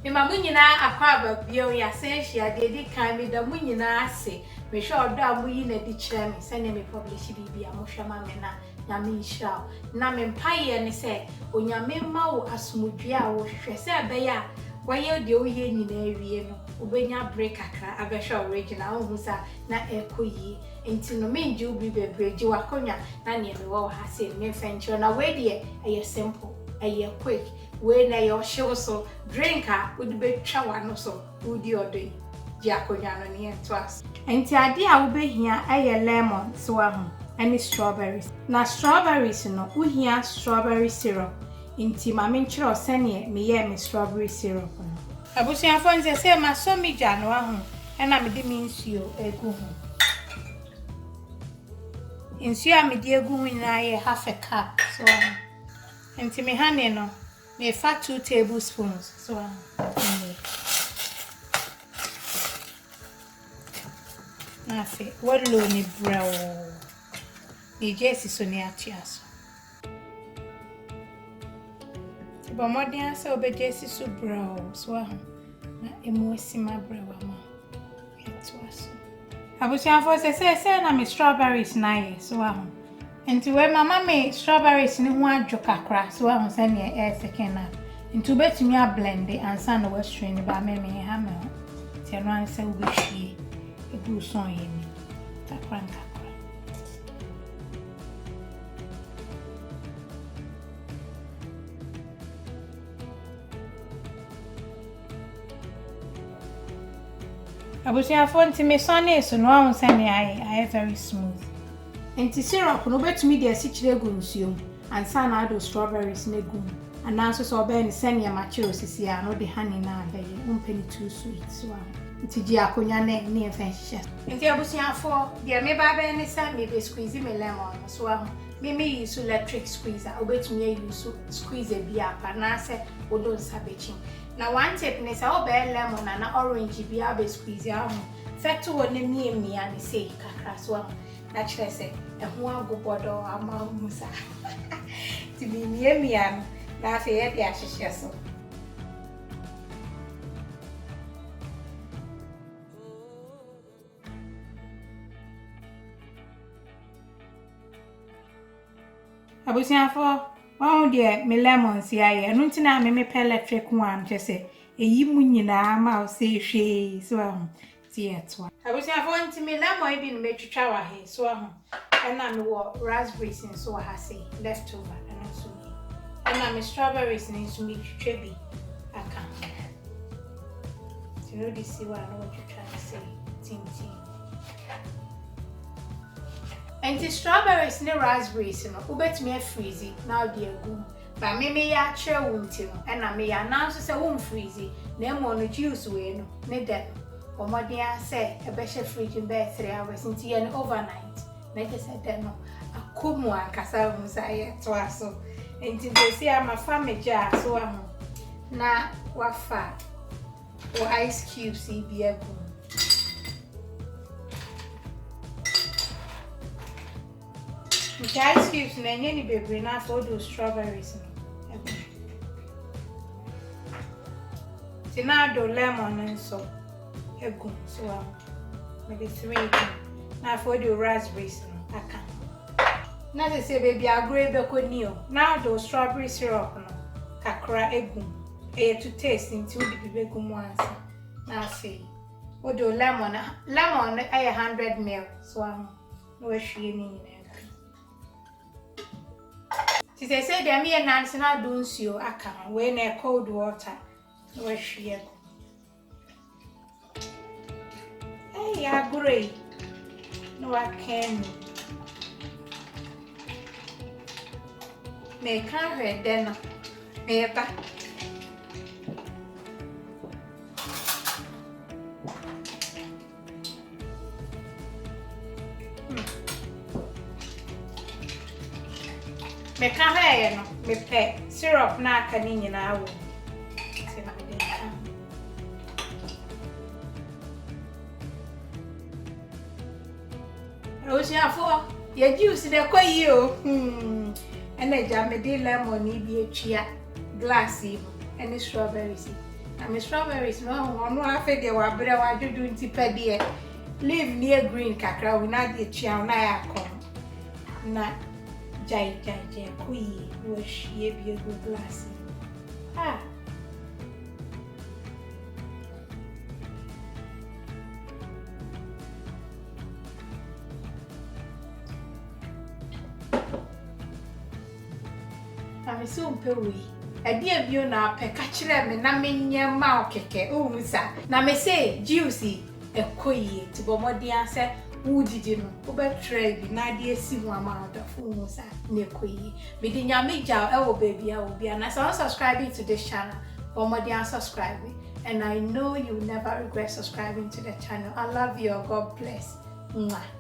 ma munyina akwaba bio ya senhia de di kan me da munyina ase me hwe odo amuyi na di kire me sene me publish bibia mo hwema me na nyame nhira na me mpaye ne se onyame ma wo asomdwe a wo hwe se abeya waye de oye nyina awie no obenya break akra abehwe original ohusa na ekoyi enti no me nje obi bebreji wakonya na ne me wo ha se me fencho na we de eye simple eye quick we na yo show so drinker would be twa no so udi odoi ji akonya no ne twas enti ade a wo behia eye lemon so ahu any strawberries na strawberries no uhia strawberry syrup inti ma me nkyere osene me ye me strawberry syrup no abusia fonze se ma so mi gya no ahu na me de mi nsuo egu ho nsuo a me de egu ho na ye half a cup so inti me hane no me fa 2 tablespoons so na fe walo ni brown ni jesi so ni atiaso ba modern so obejesi so brown so na emosima brown ma etwaso abusia for se na me strawberries na ye so enti we mama me strawberries ni ho adwo kakra so se ne second na enti betumi a blend ansa na we strain ba me ha me ti no ansa wo behwie egu so ye ni kakra abusia fonti me sonne so no ahun se ne I very smooth enti syrup no betumi de asikyire gu nsuo ansa na ado strawberries na gu ananso so obe ne se ne machiro sisi a no de honey na abeye umpeni too sweet so enti ji akonya ne efen hihye enti abusia fo de me ba be ne sa me be squeeze me lemon so me use electric squeezer obetumi use squeeze bi apa na se odo sabechi na one tip ne sa obe lemon na orange bi abe squeeze ahụ fetu woni mi ani sei kakra so na kire se ehu agobodo ama musa ti mi an na fe ye dia hihye so abusia fo won de me lemon si aye no ntina me pe electric one chese eyi mu nyina ma o se hwe so ti etwa abusia fo nti me lemon bi no metwitwa wa he so na me wo raspberries so ha say leftover and so na me strawberries ni so me twitwa bi aka ti no di si wa no twitwa say tinti enti strawberries ne raspberries no ubetumi freeze na odi egu ba me ya kire wunti no na me ya na so se won freeze na emo no juice we no ne de omodia se ebehye fridge be 3 hours nti ye no overnight na ke se de no akomu akasa hu sa ye to aso enti de si ama family so na wafa o ice cubes bi egu ice cubes na nye ni bebre na for those strawberries no. Tinado lemon and so egu so maybe 3 na for the raspberries no aka. Na say baby agro be ko ni o. Na do strawberry syrup no kakra egu. To taste into the bibegu mu ansa. Na say o do lemon ay 100 ml so no we hwie ni ni. She said, "There me and Nancy na do nsuo aka we na cold water no hwie ko." Hey, ya great. No I can. Me can read then. Me ba. Me ka ha no me pe syrup na aka ni nyina awo se na me ka o si afo ye juice de koyi o ene ja me de lemon ni bi etwia glass yi ene strawberries I'm strawberries no afa de wa bre wa dudu nti pede leaf near green kakra we na de chia na ya kom na jai kuyi wo hwie bi ego glass ah I'm so pewi. Ade bio na pe ka kire me na menye ma okeke ohun sa na me say juicy ekoyi ti bomodi ase wudidi no wo be try bi na de asi ho ama odafo ohun sa na ekoyi me di nyame ja e wo baby a obi na so subscribing to this channel bomodi an subscribe and I know you will never regret subscribing to the channel. I love you. God bless. Mwah.